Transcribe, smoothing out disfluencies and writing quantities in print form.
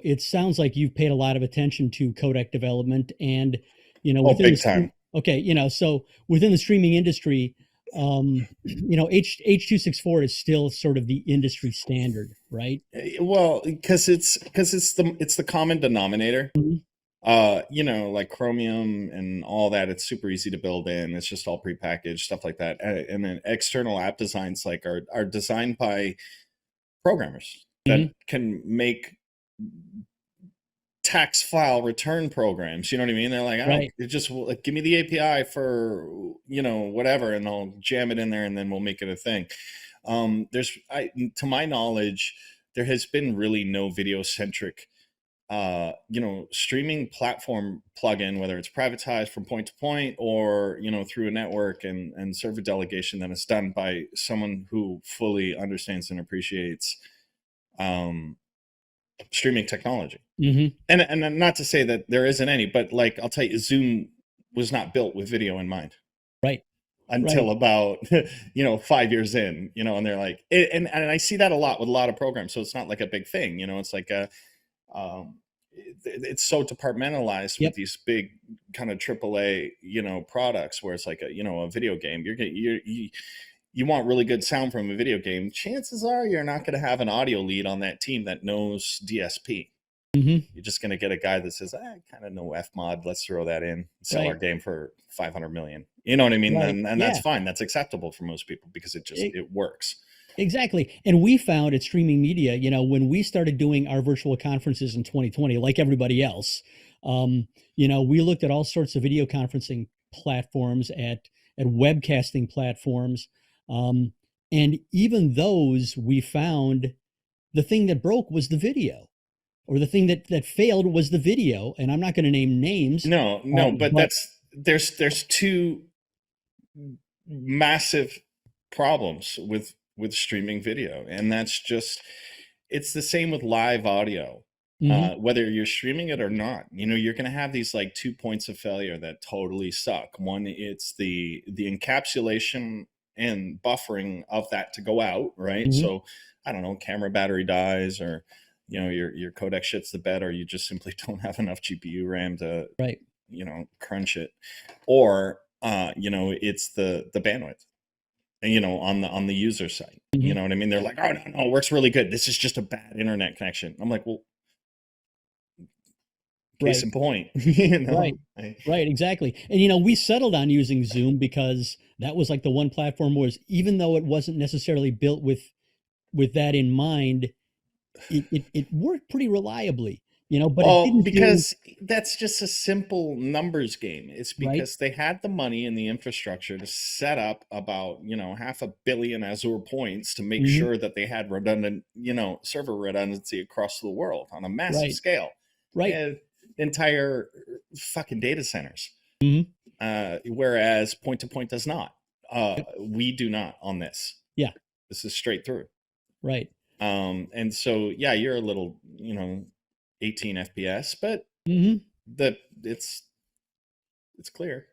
it sounds like you've paid a lot of attention to codec development and, Oh, within the big time. okay, so within the streaming industry, H.264 is still sort of the industry standard, right? Well, because it's the common denominator. Mhm. Like Chromium and all that, it's super easy to build in. It's just all prepackaged stuff like that. And then external app designs like are designed by programmers that Mhm. can make tax file return programs. You know what I mean? They're like, I don't Right. just like, give me the API for whatever, and I'll jam it in there, and then we'll make it a thing. To my knowledge, there has been really no video centric streaming platform plugin, whether it's privatized from point to point or, through a network and server delegation that is done by someone who fully understands and appreciates um, streaming technology. Hmm. And not to say that there isn't any, but like, I'll tell you, Zoom was not built with video in mind Right. Right. until about 5 years in, and they're like, and I see that a lot with a lot of programs. So it's not like a big thing, it's like um, it's so departmentalized with Yep. these big kind of AAA, products where it's like a video game. You want really good sound from a video game. Chances are you're not going to have an audio lead on that team that knows DSP. Hmm. You're just going to get a guy that says, I kind of know Fmod. Let's throw that in, sell our Right. game for 500 million. You know what I mean? Right. And that's Yeah. fine. That's acceptable for most people because E- it works. Exactly. And we found at Streaming Media, when we started doing our virtual conferences in 2020, like everybody else, we looked at all sorts of video conferencing platforms, at webcasting platforms. Um, and even those, we found the thing that broke was the video, or the thing that failed was the video. And I'm not going to name names, No, but but there's two massive problems with streaming video, and that's just it's the same with live audio. mhm, Whether you're streaming it or not, you're going to have these like 2 points of failure that totally suck. One, it's the encapsulation and buffering of that to go out, right? mhm, So I don't know, camera battery dies, or your codec shits the bed, or you just simply don't have enough GPU RAM to right. crunch it, or it's the bandwidth, on the user side. You Mhm. know what I mean? They're like, oh, no, it works really good, this is just a bad internet connection. I'm like, well, case Right. in point. Right. Right, exactly. And we settled on using Zoom because that was like the one platform was, even though it wasn't necessarily built with that in mind, it worked pretty reliably, but it Well, didn't do because that's just a simple numbers game. It's right. because they had the money and the infrastructure to set up about, 500 million Azure points to make Hmm. sure that they had redundant, server redundancy across the world on a massive Right. scale. They Right. had entire fucking data centers. Hmm. Whereas point to point does not. Yep. We do not on this. Yeah. This is straight through. Right. And so, yeah, you're a little, 18 FPS, but Hmm. the it's clear.